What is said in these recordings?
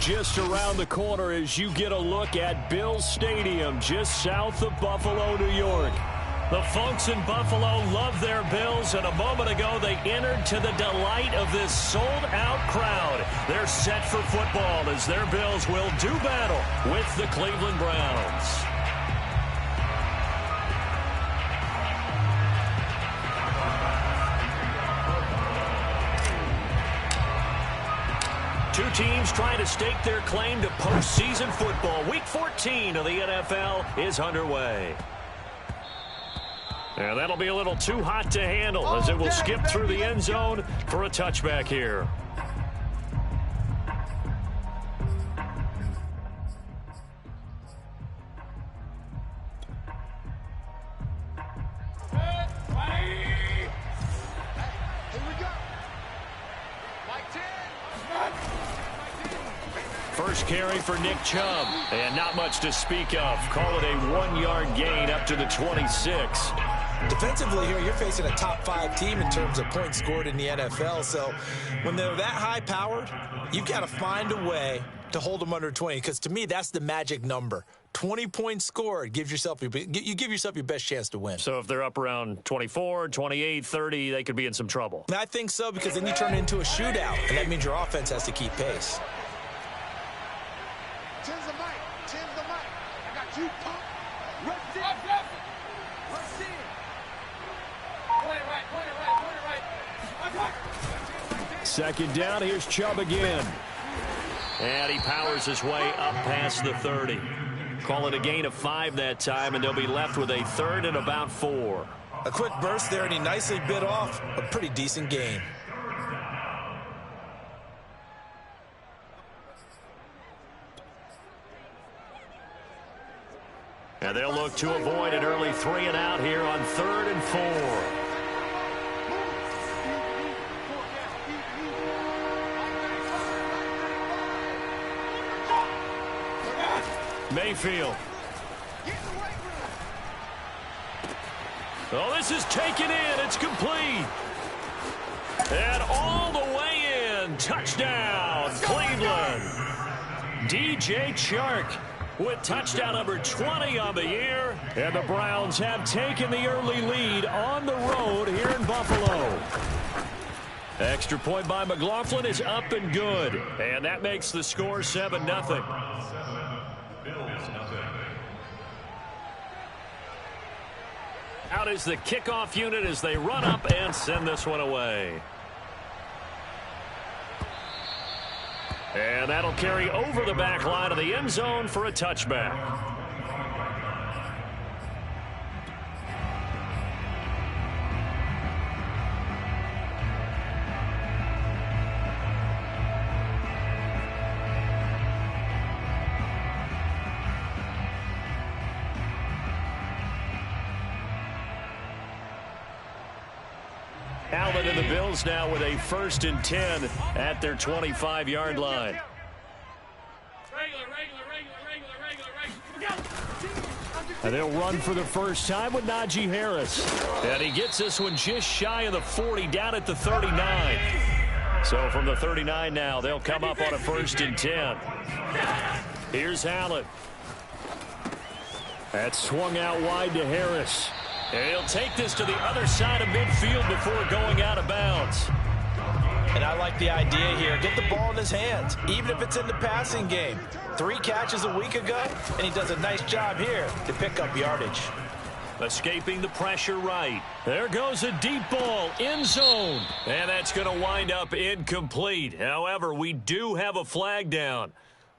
just around the corner as you get a look at Bills Stadium just south of Buffalo, New York. The folks in Buffalo love their Bills, and a moment ago they entered to the delight of this sold-out crowd. They're set for football as their Bills will do battle with the Cleveland Browns. Two teams trying to stake their claim to postseason football. Week 14 of the NFL is underway. And that'll be a little too hot to handle as it will skip through the end zone for a touchback here. First carry for Nick Chubb, and not much to speak of. Call it a 1-yard gain up to the 26. Defensively here, you're facing a top-5 team in terms of points scored in the NFL. So when they're that high-powered, you've got to find a way to hold them under 20. Because to me, that's the magic number. 20 points scored, you give yourself your best chance to win. So if they're up around 24, 28, 30, they could be in some trouble. I think so, because then you turn it into a shootout, and that means your offense has to keep pace. Tim's the mic. I got you pumped. Rush in. Second down, here's Chubb again. And he powers his way up past the 30. Call it a gain of 5 that time, and they'll be left with a 3rd and about 4. A quick burst there, and he nicely bit off a pretty decent gain. And they'll look to avoid an early 3 and out here on 3rd and 4. Mayfield. Oh, this is taken in. It's complete. And all the way in. Touchdown, Cleveland. DJ Chark with touchdown number 20 on the year. And the Browns have taken the early lead on the road here in Buffalo. Extra point by McLaughlin is up and good. And that makes the score 7-0. Out is the kickoff unit as they run up and send this one away. And that'll carry over the back line of the end zone for a touchback. Allen and the Bills now with a 1st and 10 at their 25-yard line. And they'll run for the first time with Najee Harris. And he gets this one just shy of the 40, down at the 39. So from the 39 now, they'll come up on a 1st and 10. Here's Allen. That's swung out wide to Harris. And he'll take this to the other side of midfield before going out of bounds. And I like the idea here. Get the ball in his hands, even if it's in the passing game. 3 catches a week ago, and he does a nice job here to pick up yardage. Escaping the pressure right. There goes a deep ball, end zone. And that's going to wind up incomplete. However, we do have a flag down.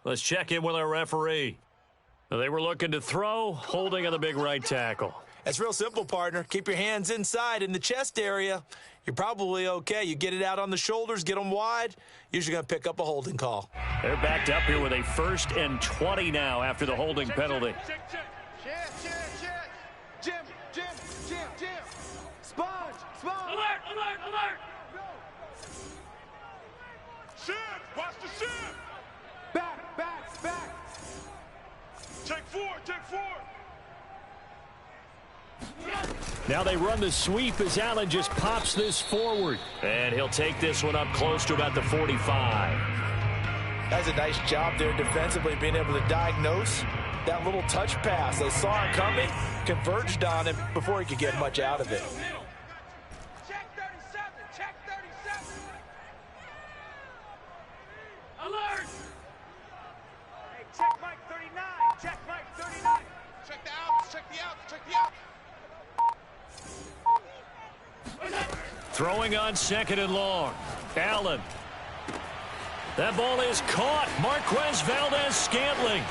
Let's check in with our referee. They were looking to throw, holding on the big right tackle. That's real simple, partner. Keep your hands inside in the chest area. You're probably okay. You get it out on the shoulders, get them wide. Usually going to pick up a holding call. They're backed up here with a 1st and 20 now after the holding penalty. Jim. Sponge. Alert. Ship. Watch the ship. Back. Take four. Now they run the sweep as Allen just pops this forward. And he'll take this one up close to about the 45. That's a nice job there defensively, being able to diagnose that little touch pass. They saw it coming, converged on him before he could get much out of it. Check 37. Check 37. Alert! Hey, check Mike 39. Check Mike 39. Check the outs. Check the outs. Check the outs. Throwing on second and long. Allen. That ball is caught. Marquez Valdez-Scantling.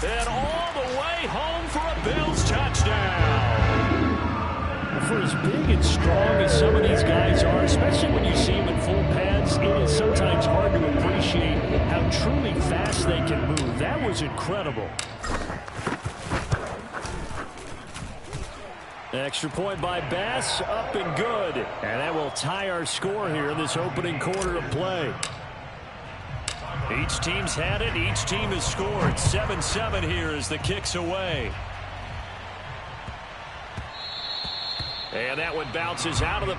And all the way home for a Bills touchdown. For as big and strong as some of these guys are, especially when you see them in full pads, it is sometimes hard to appreciate how truly fast they can move. That was incredible. Extra point by Bass, up and good. And that will tie our score here in this opening quarter of play. Each team's had it. Each team has scored. 7-7 here as the kick's away. And that one bounces out of the...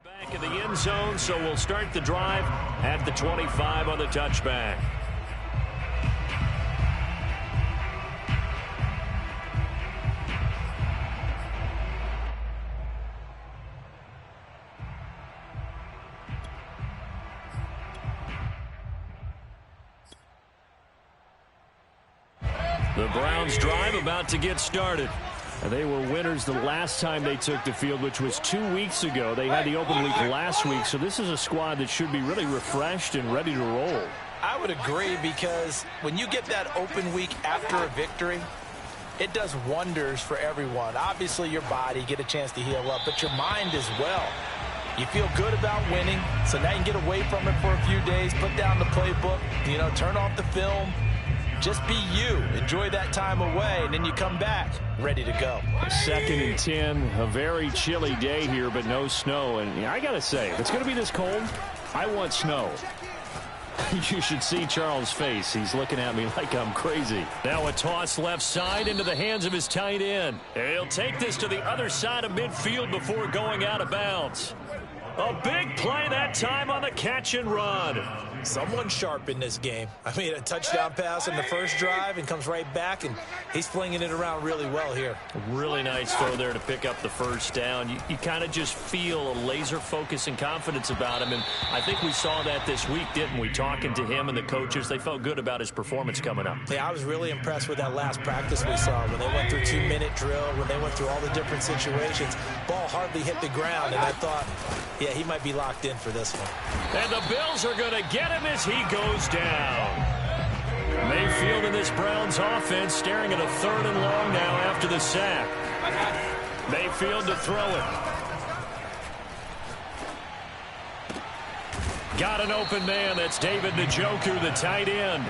back in the end zone, so we'll start the drive at the 25 on the touchback. The Browns drive about to get started. They were winners the last time they took the field, which was 2 weeks ago. They had the open week last week, so this is a squad that should be really refreshed and ready to roll. I would agree, because when you get that open week after a victory, it does wonders for everyone. Obviously, your body, get a chance to heal up, but your mind as well. You feel good about winning, so now you can get away from it for a few days, put down the playbook, turn off the film. Just be you. Enjoy that time away, and then you come back ready to go. 2nd and 10, a very chilly day here, but no snow. And I got to say, if it's going to be this cold, I want snow. You should see Charles' face. He's looking at me like I'm crazy. Now a toss left side into the hands of his tight end. He'll take this to the other side of midfield before going out of bounds. A big play that time on the catch and run. Someone sharp in this game. I mean, a touchdown pass in the first drive and comes right back, and he's flinging it around really well here. Really nice throw there to pick up the first down. You kind of just feel a laser focus and confidence about him, and I think we saw that this week, didn't we? Talking to him and the coaches, they felt good about his performance coming up. Yeah, I was really impressed with that last practice we saw when they went through 2-minute drill, when they went through all the different situations. Ball hardly hit the ground, and I thought, yeah, he might be locked in for this one. And the Bills are going to get him as he goes down. Mayfield in this Browns offense staring at a 3rd and long now after the sack. Mayfield to throw it. Got an open man. That's David Njoku, the tight end.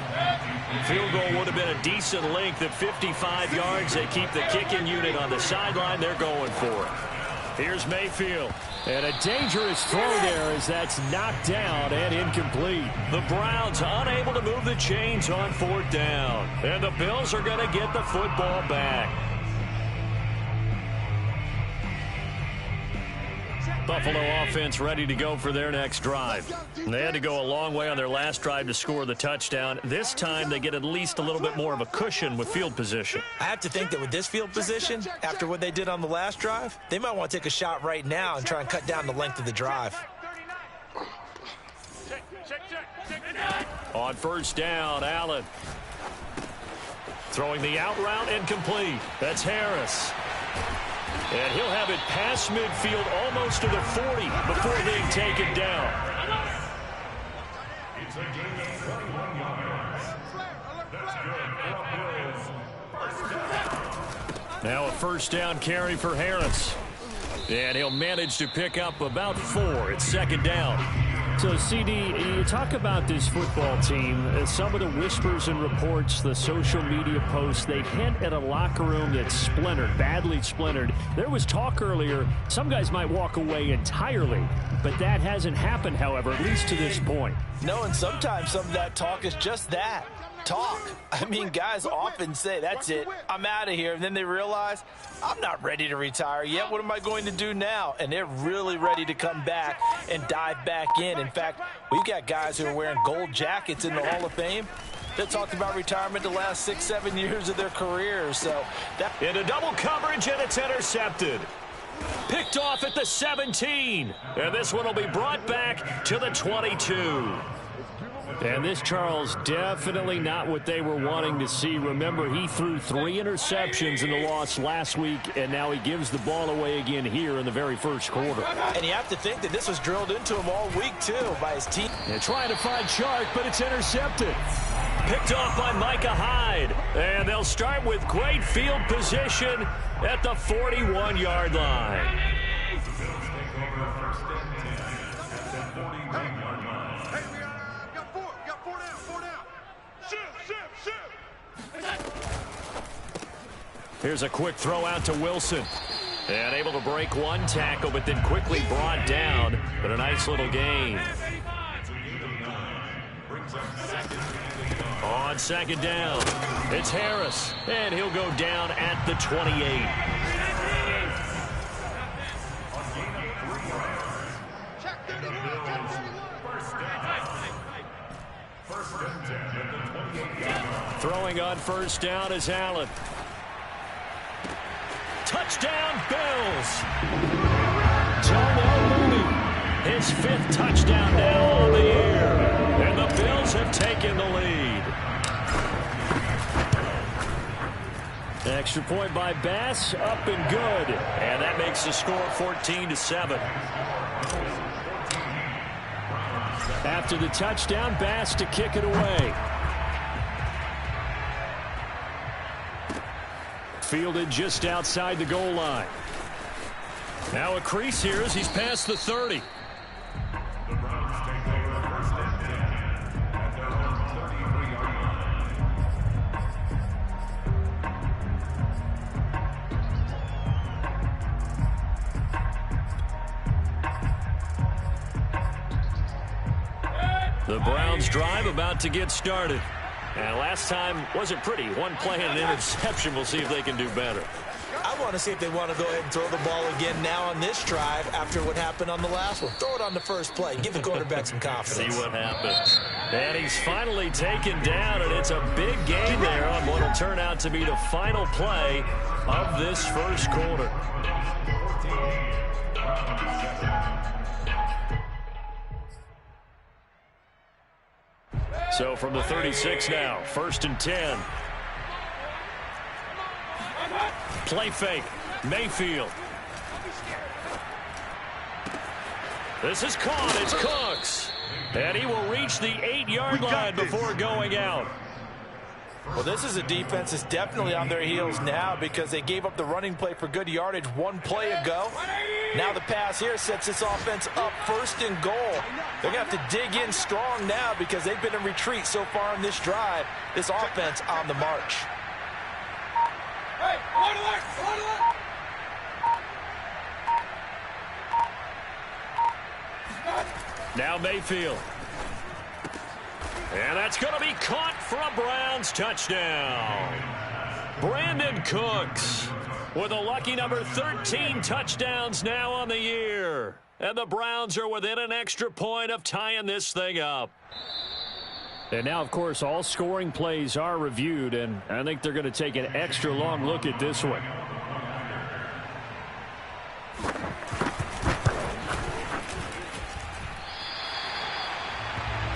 Field goal would have been a decent length at 55 yards. They keep the kicking unit on the sideline. They're going for it. Here's Mayfield. And a dangerous throw there as that's knocked down and incomplete. The Browns unable to move the chains on 4th down. And the Bills are going to get the football back. Buffalo offense ready to go for their next drive. They had to go a long way on their last drive to score the touchdown. This time they get at least a little bit more of a cushion with field position. I have to think that with this field position, after what they did on the last drive, they might want to take a shot right now and try and cut down the length of the drive. On 1st down, Allen. Throwing the out route incomplete. That's Harris. And he'll have it past midfield almost to the 40 before being taken down. It's a gain of 21 yards. That's good. Now a 1st down carry for Harris. And he'll manage to pick up about 4. It's 2nd down. So, CD, you talk about this football team, some of the whispers and reports, the social media posts, they hint at a locker room that's splintered, badly splintered. There was talk earlier, some guys might walk away entirely, but that hasn't happened, however, at least to this point. No, and sometimes some of that talk is just that. Talk. I mean, guys often say, that's it, I'm out of here. And then they realize, I'm not ready to retire yet. What am I going to do now? And they're really ready to come back and dive back in. In fact, we've got guys who are wearing gold jackets in the Hall of Fame that talked about retirement the last 6-7 years of their careers. So that into double coverage, and it's intercepted. Picked off at the 17. And this one will be brought back to the 22. And this, Charles, definitely not what they were wanting to see. Remember, he threw 3 interceptions in the loss last week, and now he gives the ball away again here in the very first quarter. And you have to think that this was drilled into him all week, too, by his team. They're trying to find Chark, but it's intercepted. Picked off by Micah Hyde. And they'll start with great field position at the 41-yard line. Here's a quick throw out to Wilson. And able to break one tackle, but then quickly brought down. But a nice little gain. On second down, it's Harris. And he'll go down at the 28. Throwing on first down is Allen. Touchdown, Bills. Darnell Mooney, his 5th touchdown now on the year. And the Bills have taken the lead. Extra point by Bass, up and good. And that makes the score 14-7. After the touchdown, Bass to kick it away. Fielded just outside the goal line. Now a crease here as he's past the 30. The Browns drive about to get started. And last time wasn't pretty. One play and an interception. We'll see if they can do better. I want to see if they want to go ahead and throw the ball again now on this drive after what happened on the last one. Throw it on the first play. Give the quarterback some confidence. See what happens. And he's finally taken down, and it's a big gain there on what will turn out to be the final play of this first quarter. So from the 36 now, 1st and 10. Play fake, Mayfield. This is caught, it's Cooks. And he will reach the 8-yard line before going out. Well, this is a defense that's definitely on their heels now because they gave up the running play for good yardage one play ago. Now the pass here sets this offense up 1st and goal. They're going to have to dig in strong now because they've been in retreat so far in this drive. This offense on the march. Now Mayfield. And that's going to be caught for a Browns touchdown. Brandon Cooks with a lucky number 13 touchdowns now on the year. And the Browns are within an extra point of tying this thing up. And now, of course, all scoring plays are reviewed, and I think they're going to take an extra long look at this one.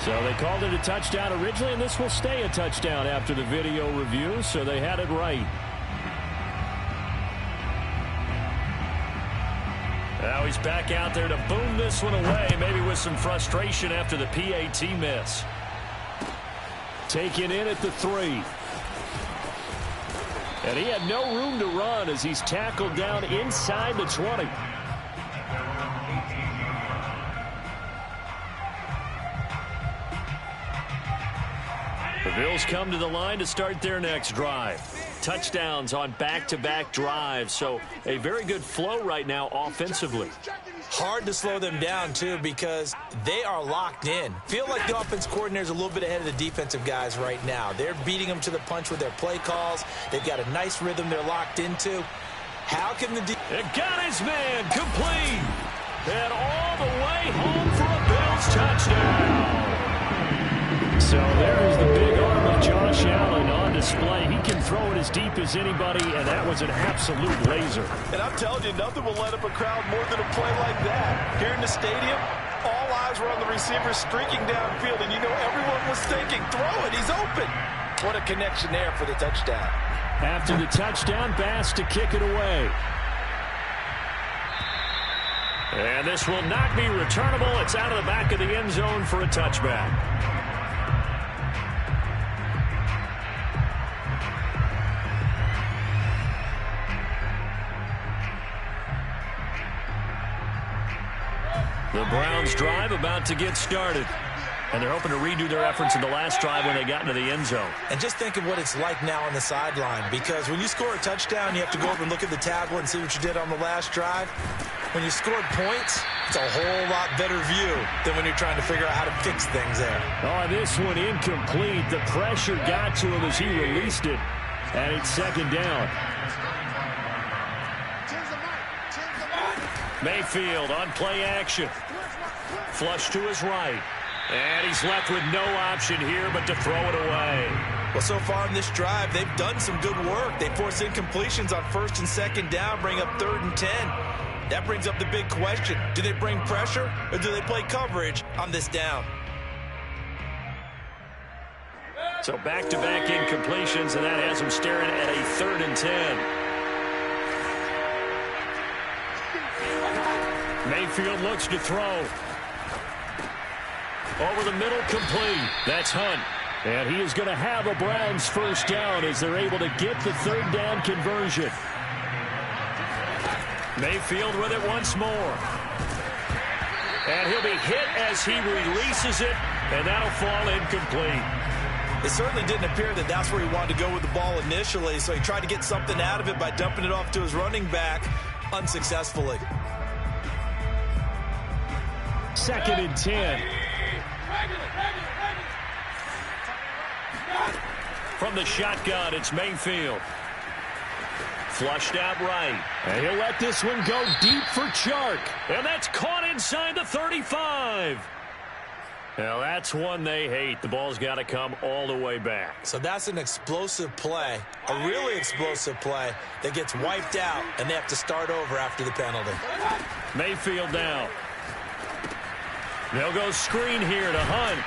So they called it a touchdown originally, and this will stay a touchdown after the video review, so they had it right. Now he's back out there to boom this one away, maybe with some frustration after the PAT miss. Taken in at the 3. And he had no room to run as he's tackled down inside the 20. The Bills come to the line to start their next drive. Touchdowns on back-to-back drives, so a very good flow right now offensively. Hard to slow them down, too, because they are locked in. Feel like the offense coordinator is a little bit ahead of the defensive guys right now. They're beating them to the punch with their play calls. They've got a nice rhythm they're locked into. How can the It got his man complete. And all the way home for a Bills touchdown. So there's the big arm of Josh Allen on display. He can throw it as deep as anybody, and that was an absolute laser. And I'm telling you, nothing will let up a crowd more than a play like that. Here in the stadium, all eyes were on the receiver streaking downfield, and you know everyone was thinking, throw it, he's open. What a connection there for the touchdown. After the touchdown, Bass to kick it away. And this will not be returnable. It's out of the back of the end zone for a touchback. The Browns drive about to get started. And they're hoping to redo their efforts in the last drive when they got into the end zone. And just think of what it's like now on the sideline, because when you score a touchdown, you have to go over and look at the tablet and see what you did on the last drive. When you scored points, it's a whole lot better view than when you're trying to figure out how to fix things there. Oh, this one incomplete. The pressure got to him as he released it. And it's second down. Mayfield on play action. Flush to his right. And he's left with no option here but to throw it away. Well, so far in this drive, they've done some good work. They force incompletions on first and second down, bring up 3rd and 10. That brings up the big question. Do they bring pressure or do they play coverage on this down? So back-to-back incompletions, and that has them staring at a 3rd and 10. Mayfield looks to throw. Over the middle, complete. That's Hunt. And he is going to have a Browns first down as they're able to get the 3rd down conversion. Mayfield with it once more. And he'll be hit as he releases it, and that'll fall incomplete. It certainly didn't appear that that's where he wanted to go with the ball initially, so he tried to get something out of it by dumping it off to his running back unsuccessfully. 2nd and 10. From the shotgun, it's Mayfield. Flushed out right. And he'll let this one go deep for Chark. And that's caught inside the 35. Now, that's one they hate. The ball's got to come all the way back. So that's an explosive play, a really explosive play that gets wiped out, and they have to start over after the penalty. Mayfield now. They'll go screen here to Hunt.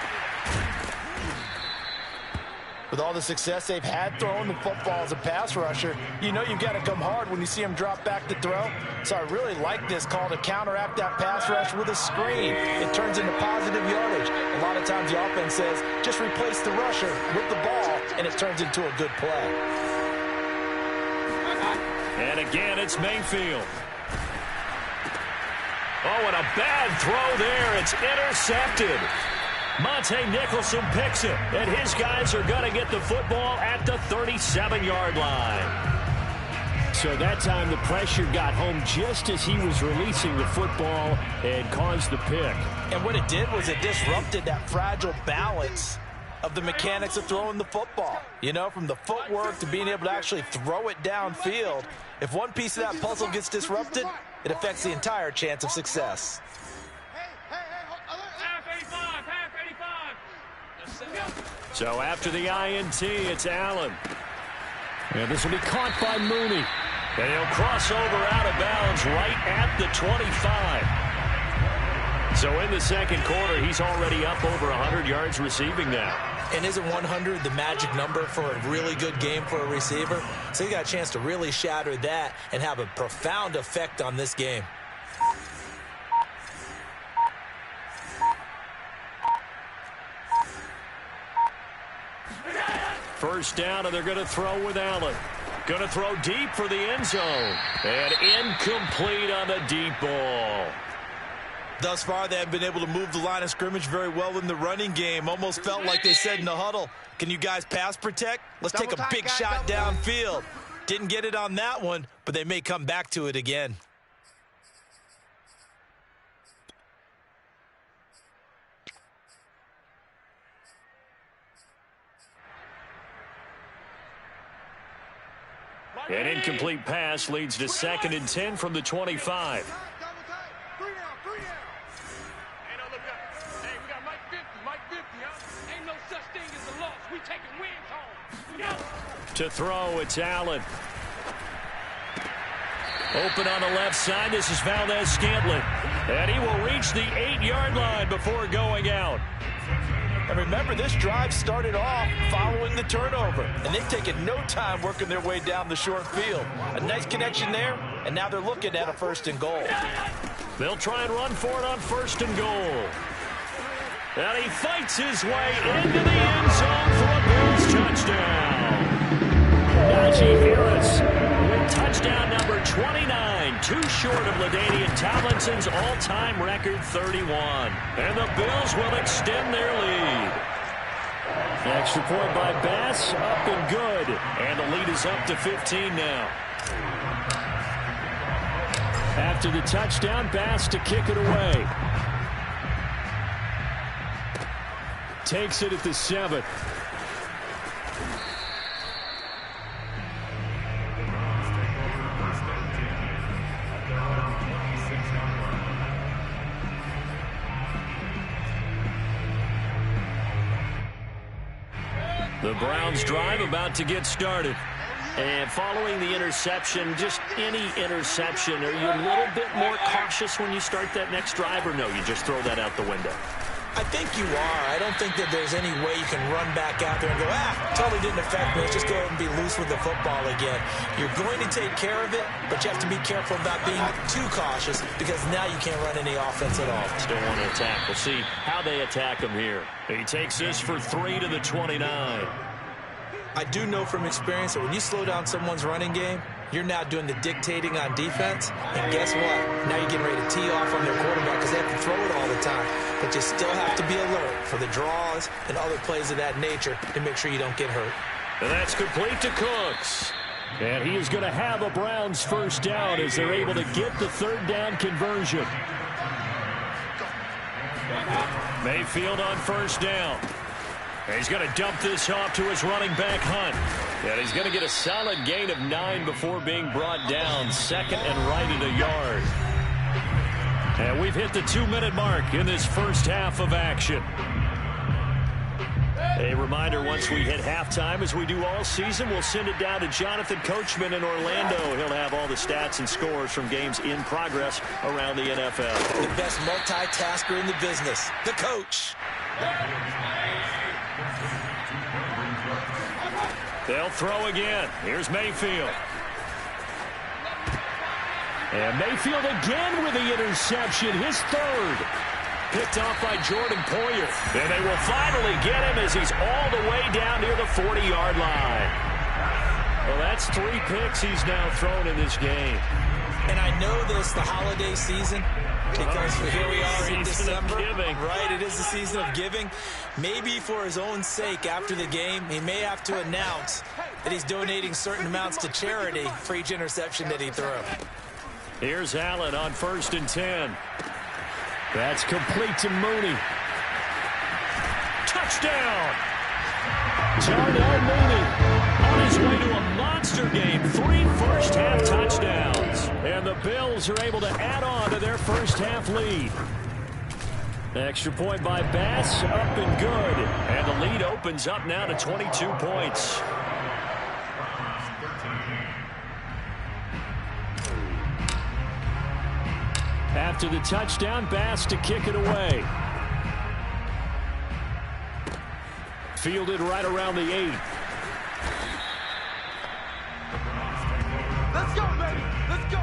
With all the success they've had throwing the football as a pass rusher, you know you've got to come hard when you see him drop back to throw. So I really like this call to counteract that pass rush with a screen. It turns into positive yardage. A lot of times the offense says, just replace the rusher with the ball, and it turns into a good play. And again, it's Mayfield. Oh, and a bad throw there. It's intercepted. Monte Nicholson picks it, and his guys are going to get the football at the 37-yard line. So that time the pressure got home just as he was releasing the football and caused the pick. And what it did was it disrupted that fragile balance of the mechanics of throwing the football. You know, from the footwork to being able to actually throw it downfield. If one piece of that puzzle gets disrupted, it affects the entire chance of success. So after the INT, it's Allen. And this will be caught by Mooney. And he'll cross over out of bounds right at the 25. So in the second quarter, he's already up over 100 yards receiving now. And isn't 100 the magic number for a really good game for a receiver? So you got a chance to really shatter that and have a profound effect on this game. First down, and they're going to throw with Allen. Going to throw deep for the end zone. And incomplete on the deep ball. thus far, they haven't been able to move the line of scrimmage very well in the running game. Almost felt like they said in the huddle, can you guys pass protect? Let's take a big shot downfield. Didn't get it on that one, but they may come back to it again. An incomplete pass leads to 2nd and 10 from the 25. To throw, it's Allen. Open on the left side, this is Valdez-Scantling. And he will reach the 8-yard line before going out. And remember, this drive started off following the turnover, and they've taken no time working their way down the short field. A nice connection there, and now they're looking at a 1st and goal. They'll try and run for it on 1st and goal. And he fights his way into the end zone for a Bills touchdown. Najee Harris with touchdown number 29, too short of LaDainian Tomlinson's all-time record 31. And the Bills will extend their lead. Extra point by Bass, up and good. And the lead is up to 15 now. After the touchdown, Bass to kick it away. Takes it at the 7. The Browns drive about to get started. And following the interception, just any interception, are you a little bit more cautious when you start that next drive, or no, you just throw that out the window? I think you are. I don't think that there's any way you can run back out there and go, totally didn't affect me. Let's just go ahead and be loose with the football again. You're going to take care of it, but you have to be careful about being too cautious because now you can't run any offense at all. Still want to attack. We'll see how they attack him here. He takes this for 3 to the 29. I do know from experience that when you slow down someone's running game, you're now doing the dictating on defense. And guess what? Now you're getting ready to tee off on their quarterback because they have to throw it all the time. But you still have to be alert for the draws and other plays of that nature to make sure you don't get hurt. And that's complete to Cooks. And he is going to have a Browns 1st down as they're able to get the 3rd down conversion. Mayfield on 1st down. And he's going to dump this off to his running back, Hunt. And he's going to get a solid gain of 9 before being brought down. 2nd and right at a yard. And we've hit the 2-minute mark in this first half of action. A reminder, once we hit halftime, as we do all season, we'll send it down to Jonathan Coachman in Orlando. He'll have all the stats and scores from games in progress around the NFL. The best multitasker in the business, the coach. They'll throw again. Here's Mayfield. And Mayfield again with the interception, his 3rd. Picked off by Jordan Poyer. And they will finally get him as he's all the way down near the 40-yard line. Well, that's 3 picks he's now thrown in this game. And I know this, the holiday season, because here we are in December. Right, it is the season of giving. Maybe for his own sake, after the game, he may have to announce that he's donating certain amounts to charity for each interception that he threw. Here's Allen on 1st and 10. That's complete to Mooney. Touchdown! Darnell Mooney on his way to a monster game. 3 first-half touchdowns. And the Bills are able to add on to their first-half lead. Extra point by Bass, up and good. And the lead opens up now to 22 points. After the touchdown, Bass to kick it away. Fielded right around the 8. Let's go, baby. Let's go.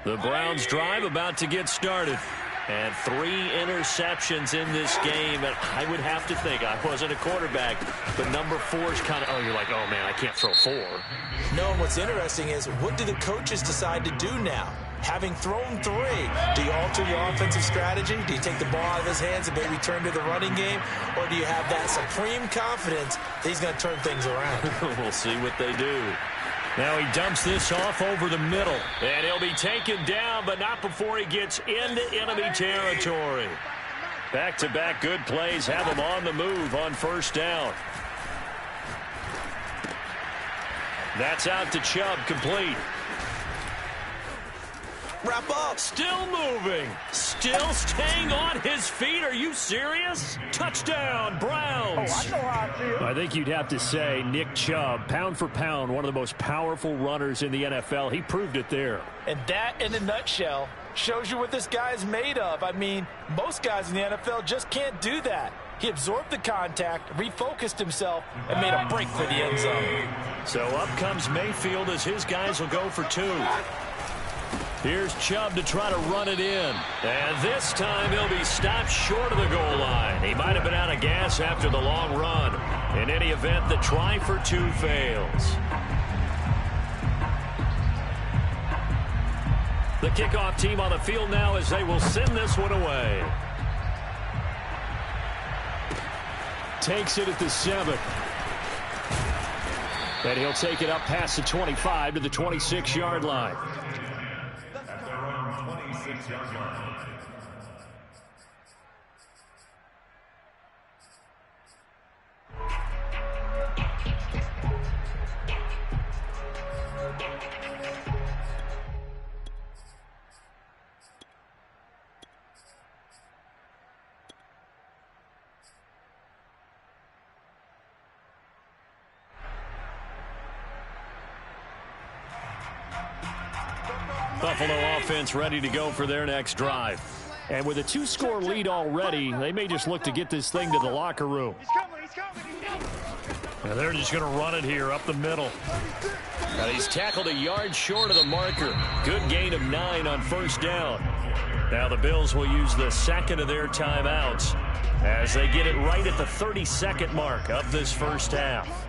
The Browns drive about to get started. And 3 interceptions in this game. And I would have to think, I wasn't a quarterback, but number 4 is kind of, you're like, oh, man, I can't throw 4. No, and what's interesting is, what do the coaches decide to do now? Having thrown 3, do you alter your offensive strategy? Do you take the ball out of his hands and maybe turn to the running game? Or do you have that supreme confidence that he's going to turn things around? We'll see what they do. Now he dumps this off over the middle. And he'll be taken down, but not before he gets into enemy territory. Back-to-back good plays have him on the move on first down. That's out to Chubb, complete. Wrap up. Still moving. Still staying on his feet. Are you serious? Touchdown, Browns. I know how I feel. I think you'd have to say Nick Chubb, pound for pound, one of the most powerful runners in the NFL. He proved it there. And that, in a nutshell, shows you what this guy's made of. I mean, most guys in the NFL just can't do that. He absorbed the contact, refocused himself, and made a break for the end zone. So up comes Mayfield as his guys will go for 2. Here's Chubb to try to run it in. And this time he'll be stopped short of the goal line. He might have been out of gas after the long run. In any event, the try for 2 fails. The kickoff team on the field now as they will send this one away. Takes it at the 7. And he'll take it up past the 25 to the 26-yard line. Buffalo offense ready to go for their next drive. And with a 2-score lead already, they may just look to get this thing to the locker room. And they're just going to run it here up the middle. And he's tackled a yard short of the marker. Good gain of 9 on first down. Now the Bills will use the second of their timeouts as they get it right at the 32nd mark of this first half.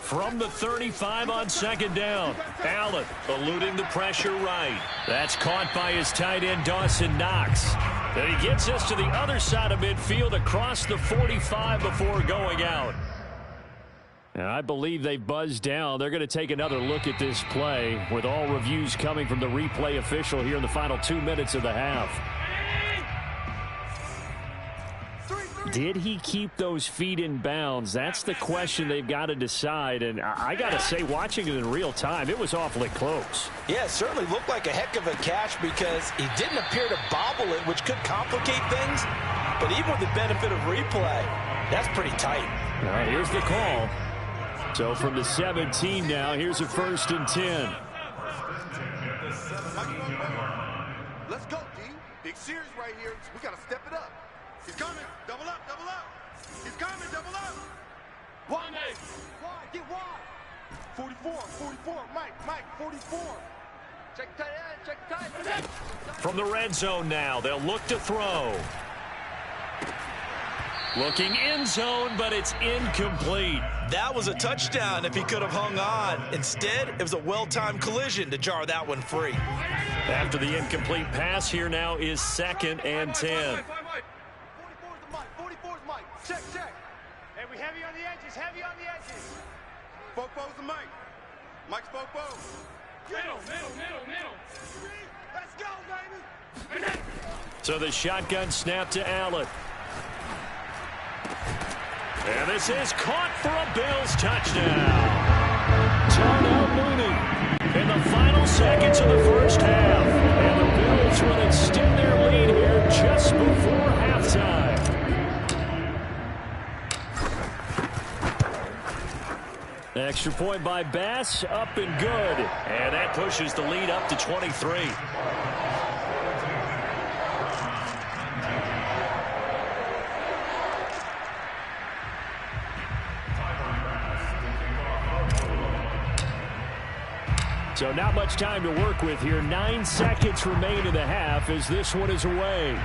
From the 35 on second down. Allen eluding the pressure right. That's caught by his tight end, Dawson Knox. Then he gets us to the other side of midfield across the 45 before going out. And I believe they buzzed down. They're going to take another look at this play with all reviews coming from the replay official here in the final 2 minutes of the half. Did he keep those feet in bounds? That's the question they've got to decide. And I got to say, watching it in real time, it was awfully close. Yeah, it certainly looked like a heck of a catch because he didn't appear to bobble it, which could complicate things. But even with the benefit of replay, that's pretty tight. All right, here's the call. So from the 17 now, here's a 1st and 10. Let's go, D. Big series right here. We got to step it up. He's coming. Double up, double up. He's coming, double up. Wide, get wide. 44, Mike, 44. Check tight end, check tight end. From the red zone now, they'll look to throw. Looking end zone, but it's incomplete. That was a touchdown if he could have hung on. Instead, it was a well-timed collision to jar that one free. After the incomplete pass, here now is 2nd and 10. 44's Mike. Check. Hey, we heavy on the edges, Bobo's the Mike. Mike's Bobo. Middle. Let's go, baby. So the shotgun snap to Allen. And this is caught for a Bills touchdown. Darnell Mooney in the final seconds of the first half. And the Bills will extend their lead here just before halftime. Extra point by Bass, up and good. And that pushes the lead up to 23. So not much time to work with here. 9 seconds remain in the half as this one is away.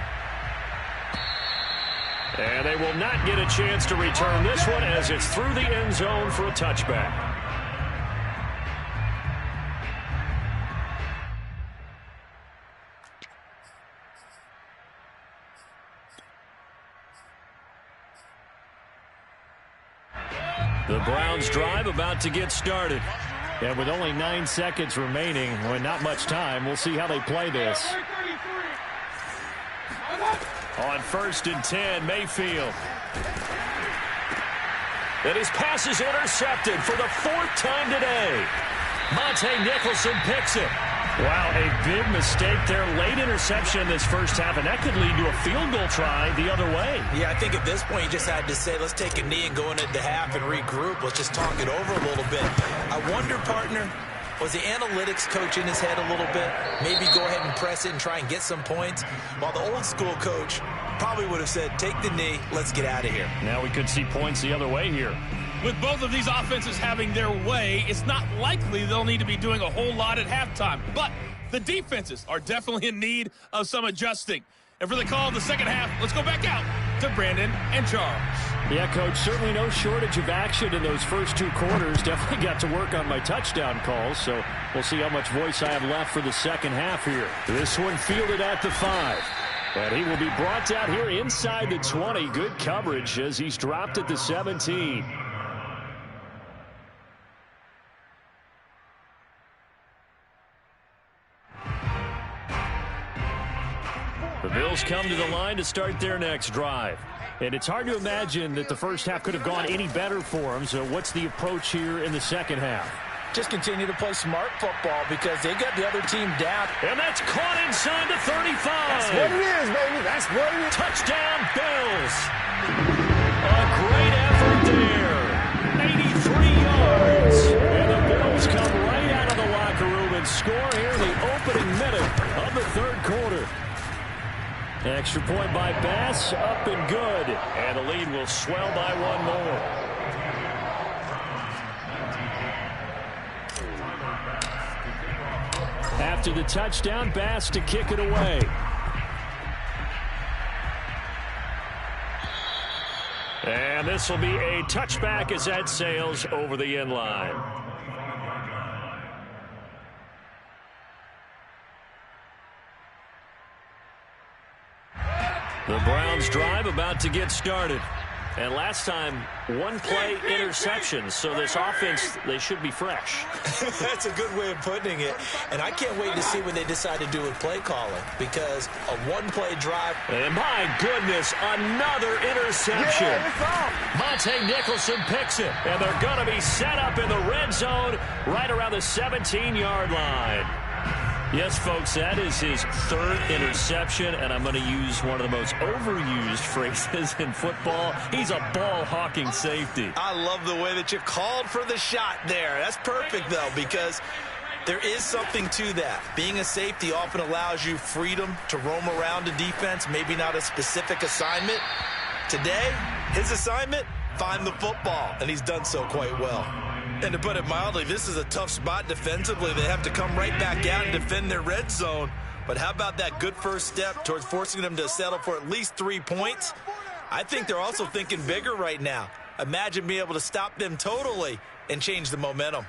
And they will not get a chance to return this one as it's through the end zone for a touchback. The Browns drive about to get started. And with only 9 seconds remaining, with not much time, we'll see how they play this. On 1st and 10, Mayfield. And his pass is intercepted for the 4th time today. Monte Nicholson picks it. Wow, a big mistake there. Late interception in this first half, and that could lead to a field goal try the other way. Yeah, I think at this point you just had to say, let's take a knee and go into half and regroup. Let's just talk it over a little bit. I wonder, partner, was the analytics coach in his head a little bit? Maybe go ahead and press it and try and get some points? While the old school coach probably would have said, take the knee, let's get out of here. Now we could see points the other way here. With both of these offenses having their way, it's not likely they'll need to be doing a whole lot at halftime. But the defenses are definitely in need of some adjusting. And for the call of the second half, let's go back out to Brandon and Charles. Yeah, Coach, certainly no shortage of action in those first 2 quarters. Definitely got to work on my touchdown calls, so we'll see how much voice I have left for the second half here. This one fielded at the 5. And he will be brought down here inside the 20. Good coverage as he's dropped at the 17. The Bills come to the line to start their next drive. And it's hard to imagine that the first half could have gone any better for them. So what's the approach here in the second half? Just continue to play smart football because they got the other team down. And that's caught inside the 35. That's what it is, baby. That's what it is. Touchdown, Bills. A great effort there. 83 yards. And the Bills come right out of the locker room and score here in the opening minute of the 3rd quarter. Extra point by Bass, up and good. And the lead will swell by 1 more. After the touchdown, Bass to kick it away. And this will be a touchback as that sails over the end line. The Browns drive about to get started. And last time, 1-play interception. So this offense, they should be fresh. That's a good way of putting it. And I can't wait to see what they decide to do with play calling. Because a 1-play drive. And my goodness, another interception. Yeah, Monte Nicholson picks it. And they're going to be set up in the red zone right around the 17-yard line. Yes, folks, that is his 3rd interception, and I'm going to use one of the most overused phrases in football. He's a ball-hawking safety. I love the way that you called for the shot there. That's perfect, though, because there is something to that. Being a safety often allows you freedom to roam around a defense, maybe not a specific assignment. Today, his assignment, find the football, and he's done so quite well. And to put it mildly, this is a tough spot defensively. They have to come right back out and defend their red zone. But how about that good first step towards forcing them to settle for at least 3 points? I think they're also thinking bigger right now. Imagine being able to stop them totally and change the momentum.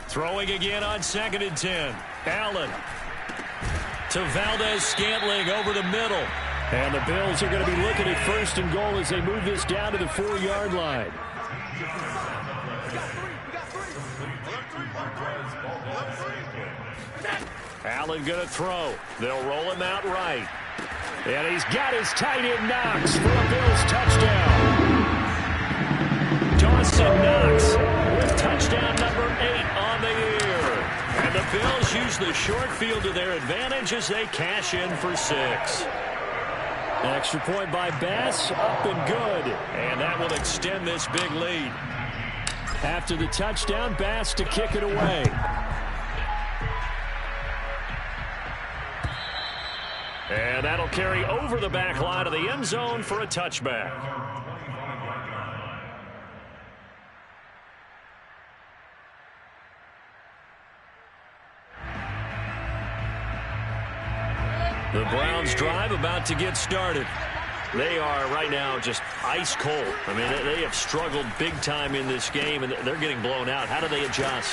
Throwing again on 2nd and 10. Allen to Valdez-Scantling over the middle. And the Bills are going to be looking at 1st and goal as they move this down to the 4-yard line. Allen going to throw. They'll roll him out right. And he's got his tight end Knox for a Bills touchdown. Dawson Knox with touchdown number 8 on the year. And the Bills use the short field to their advantage as they cash in for 6. Extra point by Bass, up and good. And that will extend this big lead. After the touchdown, Bass to kick it away. And that'll carry over the back line of the end zone for a touchback. The Browns drive about to get started. They are right now just ice cold. I mean, they have struggled big time in this game, and they're getting blown out. How do they adjust?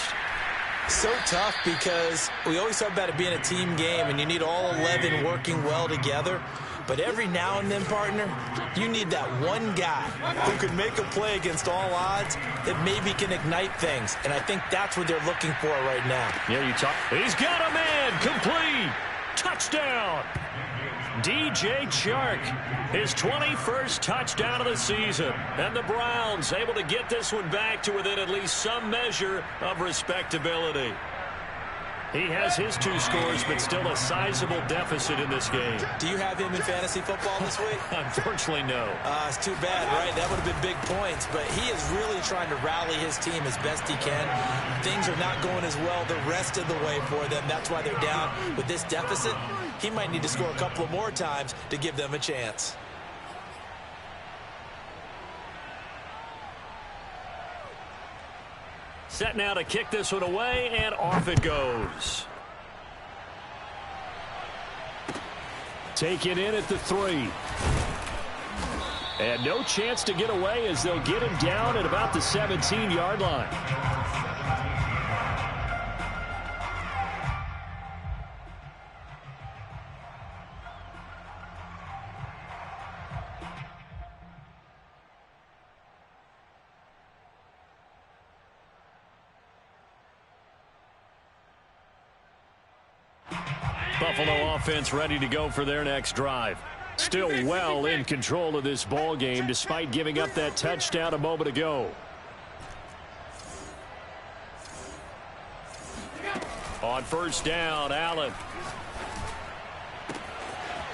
So tough because we always talk about it being a team game, and you need all 11 working well together. But every now and then, partner, you need that one guy who can make a play against all odds that maybe can ignite things. And I think that's what they're looking for right now. Yeah, he's got a man, complete. Touchdown! DJ Chark, his 21st touchdown of the season. And the Browns able to get this one back to within at least some measure of respectability. He has his 2 scores, but still a sizable deficit in this game. Do you have him in fantasy football this week? Unfortunately, no. It's too bad, right? That would have been big points. But he is really trying to rally his team as best he can. Things are not going as well the rest of the way for them. That's why they're down with this deficit. He might need to score a couple of more times to give them a chance. Set now to kick this one away, and off it goes. Taken in at the 3. And no chance to get away as they'll get him down at about the 17-yard line. Buffalo offense ready to go for their next drive. Still well in control of this ball game despite giving up that touchdown a moment ago. On first down, Allen.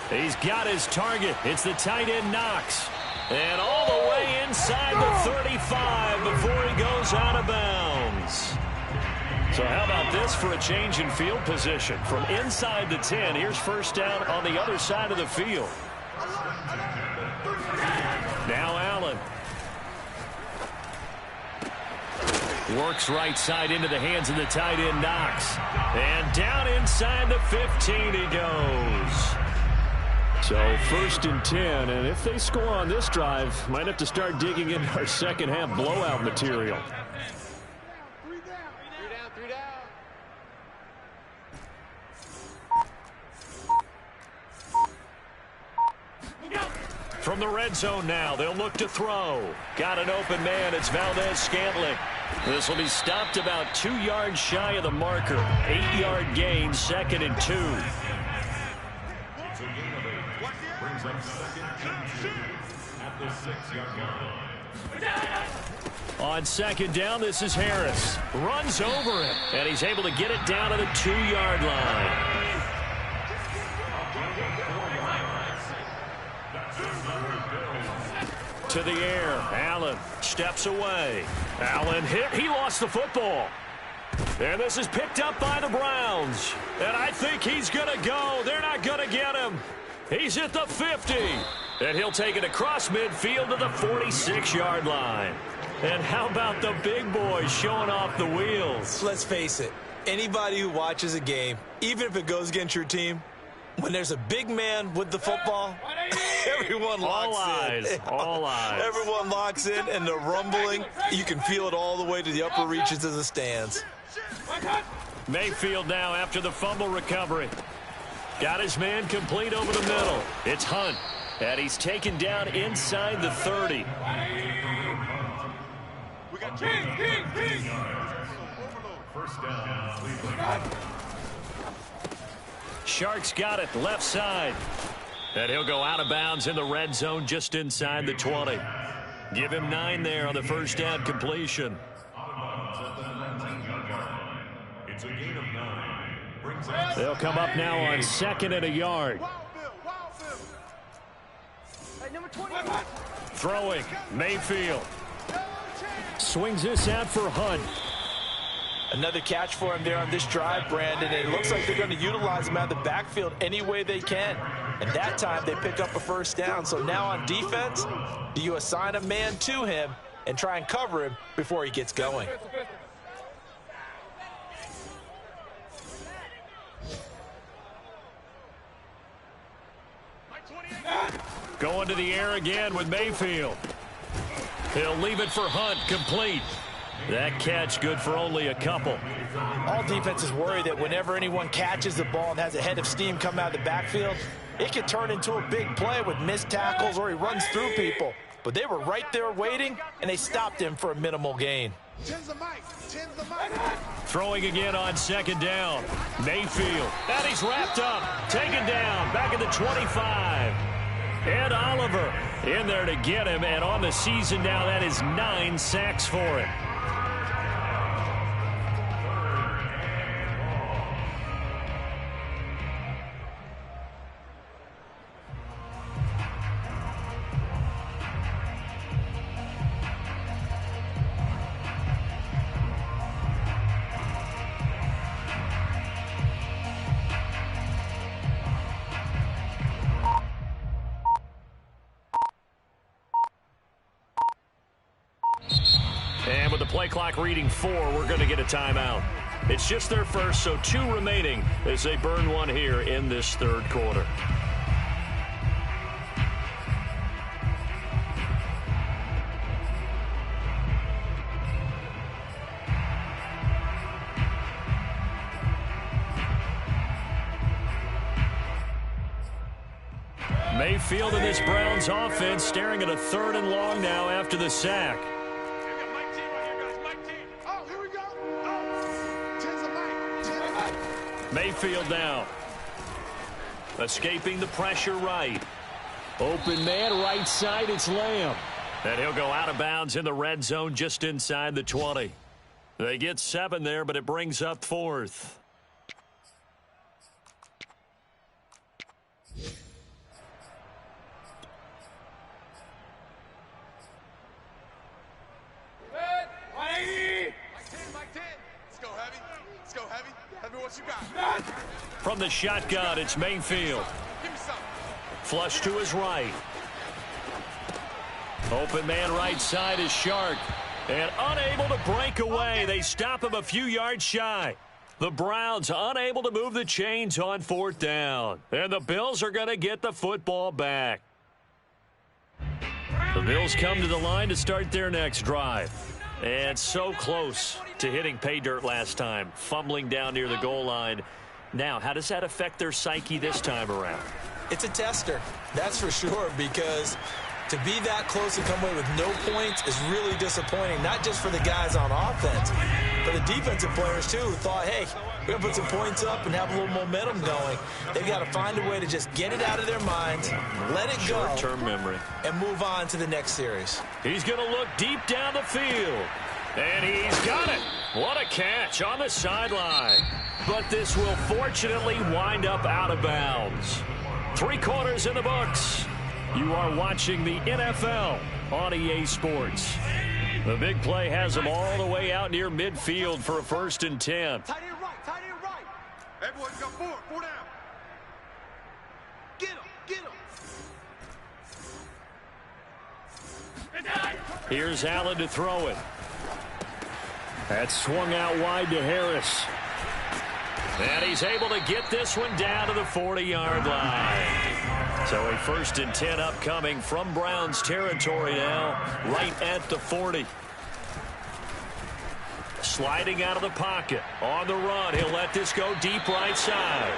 He's got his target. It's the tight end Knox. And all the way inside the 35 before he goes out of bounds. So how about this for a change in field position? From inside the 10, here's first down on the other side of the field. Now Allen. Works right side into the hands of the tight end Knox. And down inside the 15 he goes. So first and 10, and if they score on this drive, might have to start digging into our second half blowout material. From the red zone now, they'll look to throw. Got an open man, it's Valdez-Scantling. This will be stopped about 2 yards shy of the marker. 8-yard gain, 2nd and 2. Brings up 2nd and 2 at the 6-yard line. On 2nd down, this is Harris. Runs over him, and he's able to get it down to the 2-yard line. To the air, Allen steps away. Allen hit, he lost the football. And this is picked up by the Browns. And I think he's going to go. They're not going to get him. He's at the 50. And he'll take it across midfield to the 46-yard line. And how about the big boys showing off the wheels? Let's face it, anybody who watches a game, even if it goes against your team, when there's a big man with the football, everyone locks in. All eyes. Everyone locks in, and the rumbling, you can feel it all the way to the upper reaches of the stands. Mayfield now after the fumble recovery. Got his man complete over the middle. It's Hunt, and he's taken down inside the 30. We got First down, Cleveland. Shark's got it left side. And he'll go out of bounds in the red zone just inside the 20. Give him 9 there on the first down completion. It's a gain of 9. Brings up They'll come up now on 2nd and a yard. Throwing, Mayfield. Swings this out for Hunt. Another catch for him there on this drive, Brandon. And it looks like they're going to utilize him out of the backfield any way they can. And that time they pick up a first down. So now on defense, do you assign a man to him and try and cover him before he gets going? Going to the air again with Mayfield. He'll leave it for Hunt, complete. That catch good for only a couple. All defenses worry that whenever anyone catches the ball and has a head of steam come out of the backfield, it could turn into a big play with missed tackles or he runs through people. But they were right there waiting, and they stopped him for a minimal gain. Throwing again on second down. Mayfield. And he's wrapped up. Taken down. Back at the 25. And Oliver in there to get him. And on the season now, that is 9 sacks for him. And with the play clock reading 4, we're going to get a timeout. It's just their first, so 2 remaining as they burn one here in this third quarter. Mayfield in this Browns offense staring at a 3rd and long now after the sack. Mayfield now. Escaping the pressure right. Open man right side, it's Lamb. And he'll go out of bounds in the red zone just inside the 20. They get 7 there, but it brings up 4th. From the shotgun, it's Mayfield. Flush to his right. Open man right side is Shark. And unable to break away. They stop him a few yards shy. The Browns unable to move the chains on 4th down. And the Bills are going to get the football back. The Bills come to the line to start their next drive. And so close to hitting pay dirt last time. Fumbling down near the goal line. Now, how does that affect their psyche this time around? It's a tester, that's for sure, because to be that close and come away with no points is really disappointing, not just for the guys on offense, but the defensive players, too, who thought, hey, we're going to put some points up and have a little momentum going. They've got to find a way to just get it out of their minds, let it go, short-term memory, and move on to the next series. He's going to look deep down the field. And he's got it. What a catch on the sideline. But this will fortunately wind up out of bounds. 3 quarters in the books. You are watching the NFL on EA Sports. The big play has them all the way out near midfield for a 1st and 10. Tight end right, tight end right. Everyone's got 4 down. Get him, get him. Here's Allen to throw it. That's swung out wide to Harris. And he's able to get this one down to the 40-yard line. So a 1st and 10 upcoming from Browns territory now, right at the 40. Sliding out of the pocket. On the run, he'll let this go deep right side.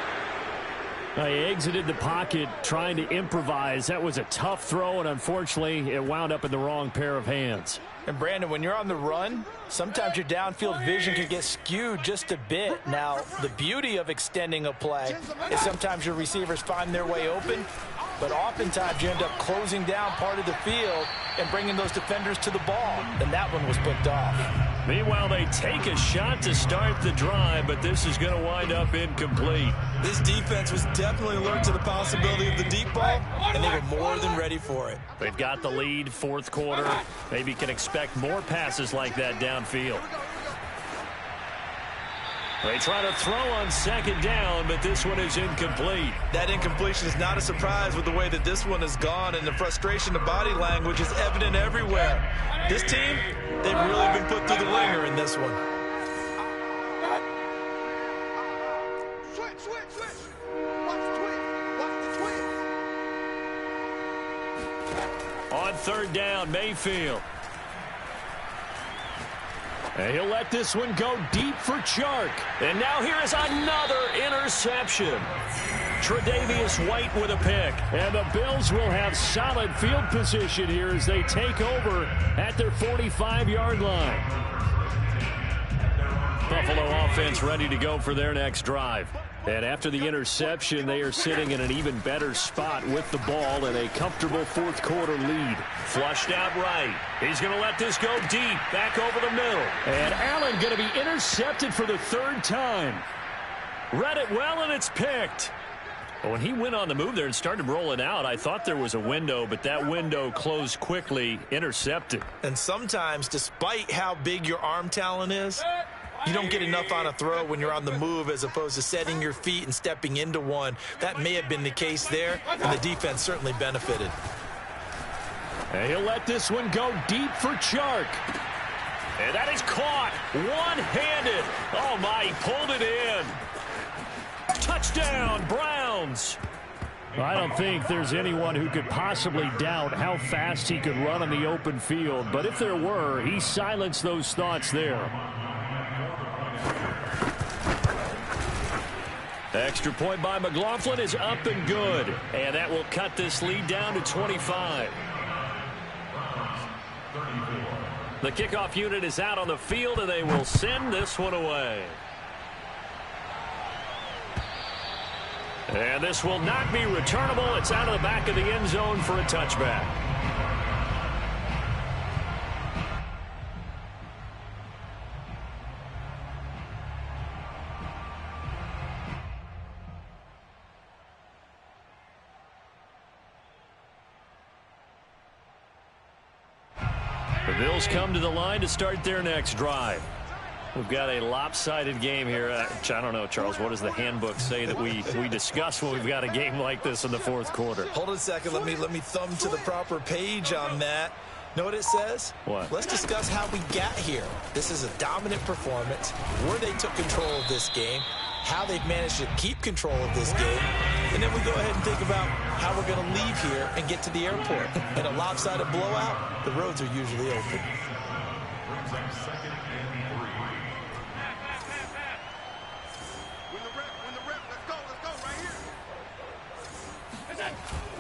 He exited the pocket trying to improvise. That was a tough throw, and unfortunately, it wound up in the wrong pair of hands. And, Brandon, when you're on the run, sometimes your downfield vision can get skewed just a bit. Now, the beauty of extending a play is sometimes your receivers find their way open, but oftentimes you end up closing down part of the field and bringing those defenders to the ball, and that one was picked off. Meanwhile, they take a shot to start the drive, but this is going to wind up incomplete. This defense was definitely alert to the possibility of the deep ball, and they were more than ready for it. They've got the lead, 4th quarter. Maybe can expect more passes like that downfield. They try to throw on second down, but this one is incomplete. That incompletion is not a surprise with the way that this one has gone, and the frustration, the body language is evident everywhere. This team, they've really been put through the ringer in this one. Switch. Watch the twist. On third down, Mayfield. And he'll let this one go deep for Chark. And now here is another interception. Tre'Davious White with a pick. And the Bills will have solid field position here as they take over at their 45-yard line. Buffalo offense ready to go for their next drive. And after the interception, they are sitting in an even better spot with the ball and a comfortable fourth quarter lead. Flushed out right. He's going to let this go deep, back over the middle. And Allen going to be intercepted for the third time. Read it well, and it's picked. When he went on the move there and started rolling out, I thought there was a window, but that window closed quickly, intercepted. And sometimes, despite how big your arm talent is, you don't get enough on a throw when you're on the move as opposed to setting your feet and stepping into one. That may have been the case there, and the defense certainly benefited. And he'll let this one go deep for Chark. And that is caught one-handed. Oh, my, he pulled it in. Touchdown, Browns. I don't think there's anyone who could possibly doubt how fast he could run on the open field. But if there were, he silenced those thoughts there. Extra point by McLaughlin is up and good. And that will cut this lead down to 25. The kickoff unit is out on the field, and they will send this one away. And this will not be returnable. It's out of the back of the end zone for a touchback. The Bills come to the line to start their next drive. We've got a lopsided game here. I don't know, Charles, what does the handbook say that we discuss when we've got a game like this in the fourth quarter? Hold on a second. Let me thumb to the proper page on that. Know what it says? What? Let's discuss how we got here. This is a dominant performance, where they took control of this game, how they've managed to keep control of this game, and then we go ahead and think about how we're going to leave here and get to the airport. In a lopsided blowout, the roads are usually open.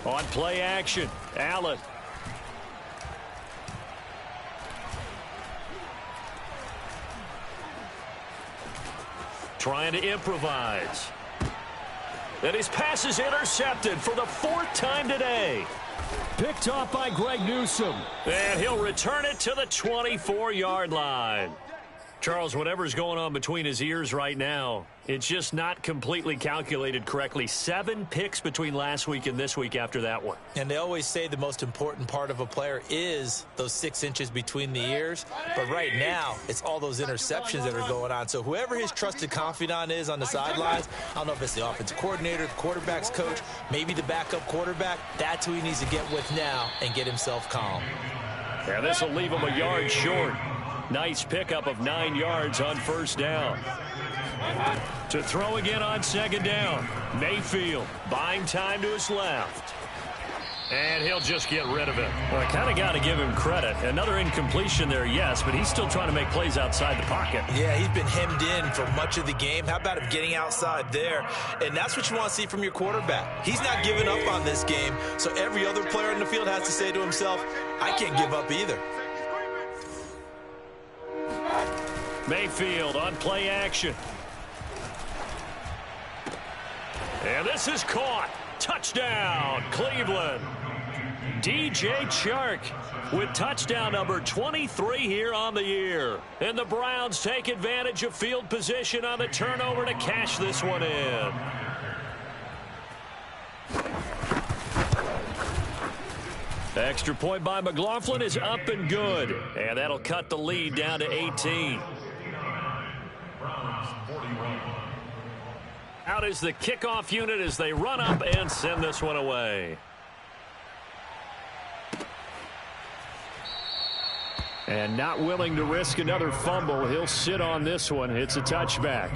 On play action, Allen. Trying to improvise. And his pass is intercepted for the fourth time today. Picked off by Greg Newsome. And he'll return it to the 24-yard line. Charles, whatever's going on between his ears right now, it's just not completely calculated correctly. 7 picks between last week and this week after that one. And they always say the most important part of a player is those 6 inches between the ears. But right now, it's all those interceptions that are going on. So whoever his trusted confidant is on the sidelines, I don't know if it's the offensive coordinator, the quarterback's coach, maybe the backup quarterback, that's who he needs to get with now and get himself calm. Yeah, this will leave him a yard short. Nice pickup of 9 yards on first down. To throw again on second down. Mayfield buying time to his left. And he'll just get rid of it. Well, I kind of got to give him credit. Another incompletion there, yes, but he's still trying to make plays outside the pocket. Yeah, he's been hemmed in for much of the game. How about him getting outside there? And that's what you want to see from your quarterback. He's not giving up on this game, so every other player in the field has to say to himself, I can't give up either. Mayfield on play action. And this is caught. Touchdown, Cleveland. DJ Chark with touchdown number 23 here on the year. And the Browns take advantage of field position on the turnover to cash this one in. Extra point by McLaughlin is up and good. And that'll cut the lead down to 18. Out is the kickoff unit as they run up and send this one away. And not willing to risk another fumble. He'll sit on this one. It's a touchback.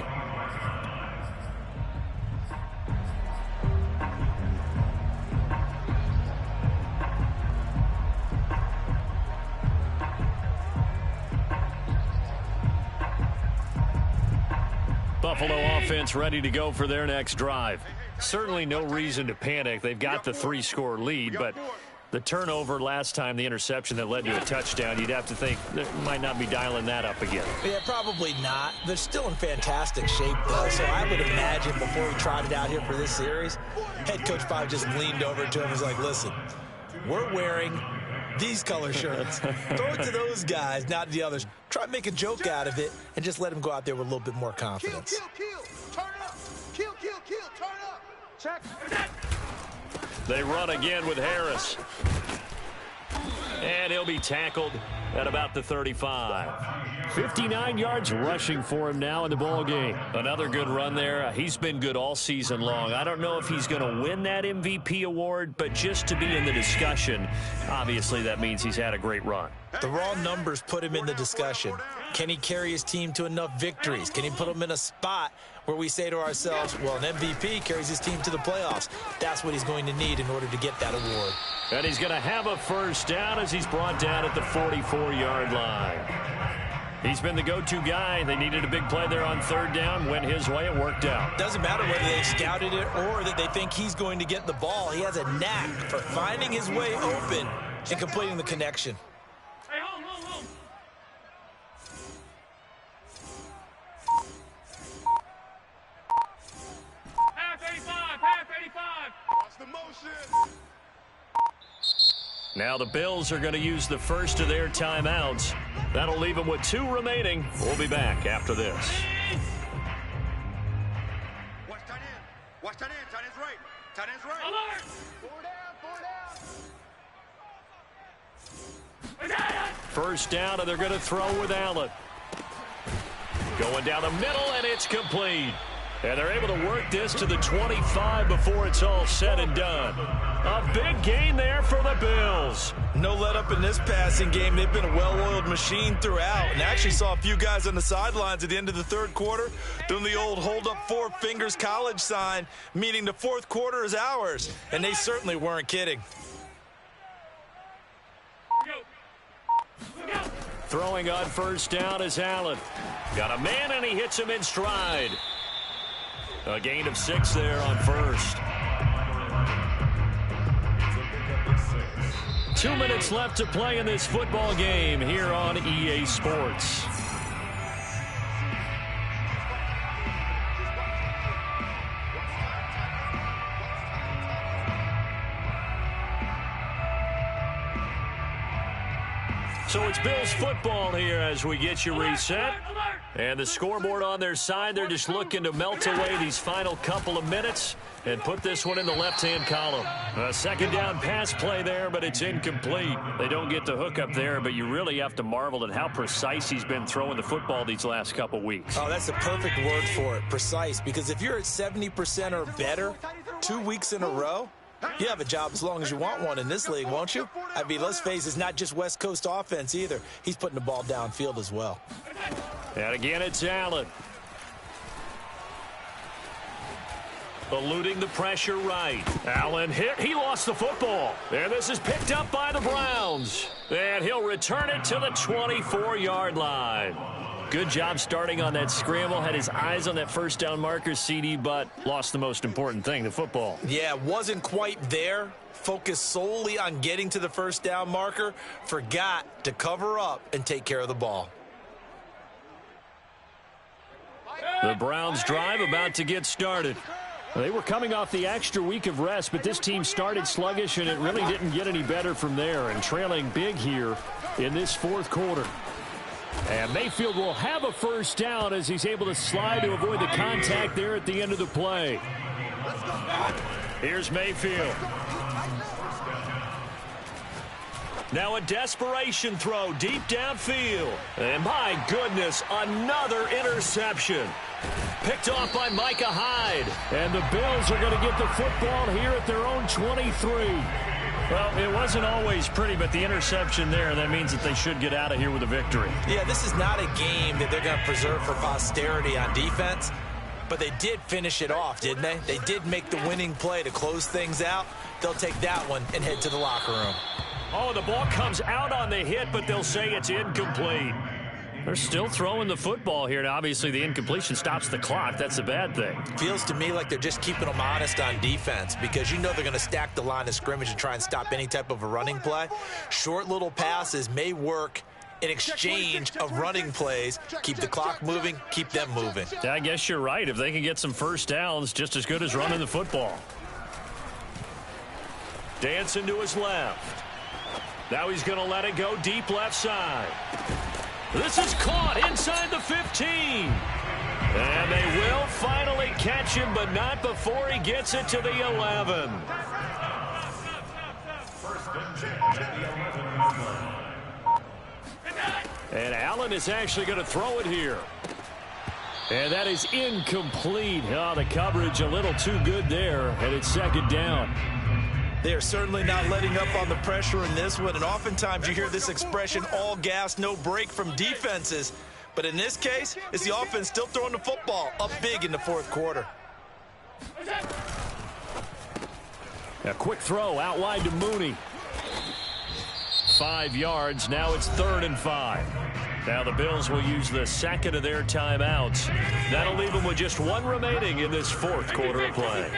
Buffalo offense ready to go for their next drive. Certainly no reason to panic. They've got the 3-score lead, but the turnover last time, the interception that led to a touchdown, you'd have to think they might not be dialing that up again. Yeah, probably not. They're still in fantastic shape, though, so I would imagine before he trotted out here for this series, head coach probably just leaned over to him and was like, listen, we're wearing these color shirts. Throw it to those guys, not the others. Try to make a joke out of it and just let him go out there with a little bit more confidence. Kill. Turn up. Kill. Turn up. Check. They run again with Harris. And he'll be tackled at about the 35. 59 yards rushing for him now in the ball game. Another good run there. He's been good all season long. I don't know if he's going to win that MVP award, but just to be in the discussion, obviously that means he's had a great run. The raw numbers put him in the discussion. Can he carry his team to enough victories? Can he put them in a spot where we say to ourselves, well, an MVP carries his team to the playoffs. That's what he's going to need in order to get that award. And he's going to have a first down as he's brought down at the 44-yard line. He's been the go-to guy. They needed a big play there on third down. Went his way. It worked out. Doesn't matter whether they scouted it or that they think he's going to get the ball. He has a knack for finding his way open and completing the connection. Hey, hold. Half 85. Watch the motion. Now the Bills are going to use the first of their timeouts. That'll leave them with 2 remaining. We'll be back after this. Watch tight end. Watch tight end. Tight end's right. Tight end's right. Alert! 4 down. First down, and they're going to throw with Allen. Going down the middle, and it's complete. And they're able to work this to the 25 before it's all said and done. A big gain there for the Bills. No let up in this passing game. They've been a well-oiled machine throughout. And actually saw a few guys on the sidelines at the end of the third quarter doing the old hold up 4 fingers college sign, meaning the fourth quarter is ours. And they certainly weren't kidding. Throwing on first down is Allen. Got a man, and he hits him in stride. A gain of 6 there on first. 2 minutes left to play in this football game here on EA Sports. So it's Bills football here as we get you reset. And the scoreboard on their side, they're just looking to melt away these final couple of minutes and put this one in the left-hand column. A second down pass play there, but it's incomplete. They don't get the hook up there, but you really have to marvel at how precise he's been throwing the football these last couple weeks. Oh, that's the perfect word for it, precise, because if you're at 70% or better 2 weeks in a row, you have a job as long as you want one in this league, won't you? I mean, let's face it, it's not just West Coast offense either. He's putting the ball downfield as well. And again, it's Allen. Eluding the pressure right. Allen hit. He lost the football. And this is picked up by the Browns. And he'll return it to the 24-yard line. Good job starting on that scramble. Had his eyes on that first down marker, CD, but lost the most important thing, the football. Yeah, wasn't quite there. Focused solely on getting to the first down marker. Forgot to cover up and take care of the ball. The Browns drive about to get started. They were coming off the extra week of rest, but this team started sluggish, and it really didn't get any better from there, and trailing big here in this fourth quarter. And Mayfield will have a first down as he's able to slide to avoid the contact there at the end of the play. Here's Mayfield. Now a desperation throw deep downfield. And my goodness, another interception. Picked off by Micah Hyde. And the Bills are going to get the football here at their own 23. Well, it wasn't always pretty, but the interception there, that means that they should get out of here with a victory. Yeah, this is not a game that they're going to preserve for posterity on defense, but they did finish it off, didn't they? They did make the winning play to close things out. They'll take that one and head to the locker room. Oh, the ball comes out on the hit, but they'll say it's incomplete. They're still throwing the football here. Now, obviously, the incompletion stops the clock. That's a bad thing. Feels to me like they're just keeping them honest on defense because you know they're going to stack the line of scrimmage and try and stop any type of a running play. Short little passes may work in exchange of running plays. Keep the clock moving, keep them moving. I guess you're right. If they can get some first downs, just as good as running the football. Dancing to his left. Now he's going to let it go deep left side. This is caught inside the 15. And they will finally catch him, but not before he gets it to the 11. And Allen is actually going to throw it here. And that is incomplete. Oh, the coverage a little too good there, and it's second down. They are certainly not letting up on the pressure in this one, and oftentimes you hear this expression, all gas, no break from defenses. But in this case, it's the offense still throwing the football up big in the fourth quarter. A quick throw out wide to Mooney. 5 yards. Now it's 3rd and 5. Now the Bills will use the second of their timeouts. That'll leave them with just one remaining in this fourth quarter of play.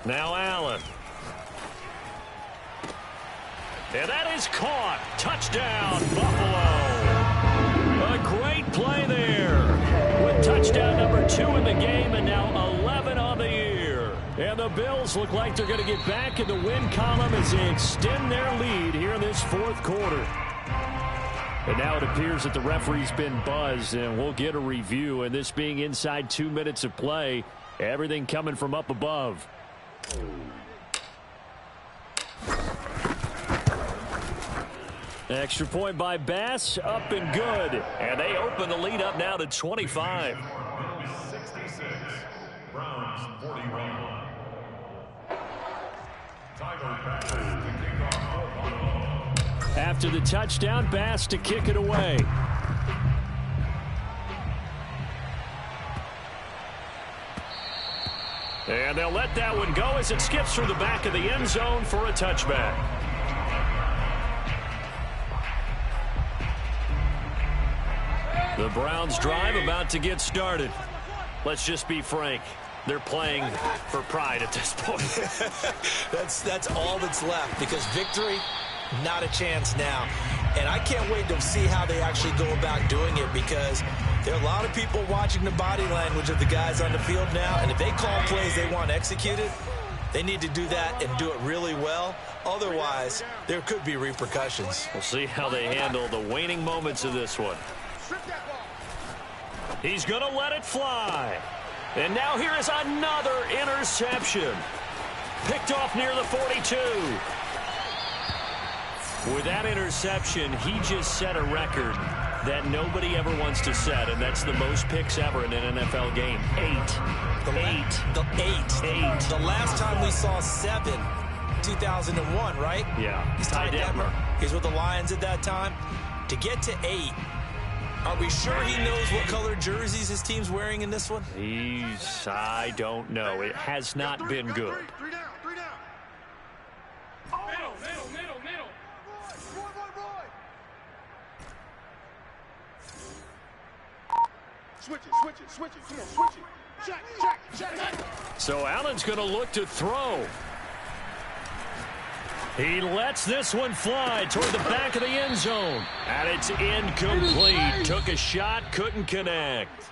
Now Allen. And that is caught. Touchdown, Buffalo. A great play there. With touchdown number 2 in the game and now 11 on the year. And the Bills look like they're going to get back in the win column as they extend their lead here in this fourth quarter. And now it appears that the referee's been buzzed, and we'll get a review. And this being inside 2 minutes of play, everything coming from up above. Extra point by Bass, up and good. And they open the lead up now to 25. 66, Browns 41. Tyler Bass to kick off. After the touchdown, Bass to kick it away. And they'll let that one go as it skips through the back of the end zone for a touchback. The Browns drive about to get started. Let's just be frank. They're playing for pride at this point. That's all that's left because victory, not a chance now. And I can't wait to see how they actually go about doing it because there are a lot of people watching the body language of the guys on the field now. And if they call plays they want executed, they need to do that and do it really well. Otherwise, there could be repercussions. We'll see how they handle the waning moments of this one. He's going to let it fly. And now here is another interception. Picked off near the 42. With that interception, he just set a record that nobody ever wants to set, and that's the most picks ever in an NFL game. 8. The last time we saw 7, 2001, right? Yeah. He's tied Detmer. He's with the Lions at that time. To get to 8, are we sure he knows what color jerseys his team's wearing in this one? I don't know. It has not been good. Three down. Middle. Switch it. Come on, switch it. Check. So Allen's going to look to throw. He lets this one fly toward the back of the end zone. And it's incomplete. Took a shot, couldn't connect.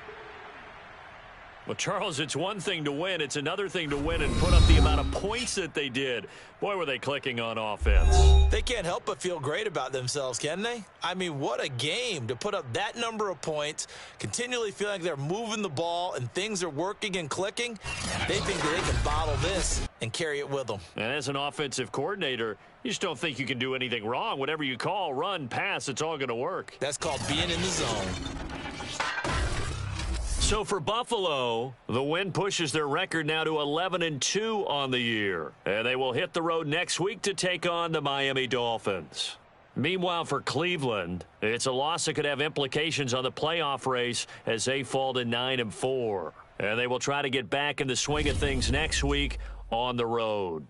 Well, Charles, it's one thing to win. It's another thing to win and put up the amount of points that they did. Boy, were they clicking on offense. They can't help but feel great about themselves, can they? I mean, what a game to put up that number of points, continually feel like they're moving the ball and things are working and clicking. They think that they can bottle this and carry it with them. And as an offensive coordinator, you just don't think you can do anything wrong. Whatever you call, run, pass, it's all going to work. That's called being in the zone. So for Buffalo, the win pushes their record now to 11-2 on the year. And they will hit the road next week to take on the Miami Dolphins. Meanwhile, for Cleveland, it's a loss that could have implications on the playoff race as they fall to 9-4. And they will try to get back in the swing of things next week on the road.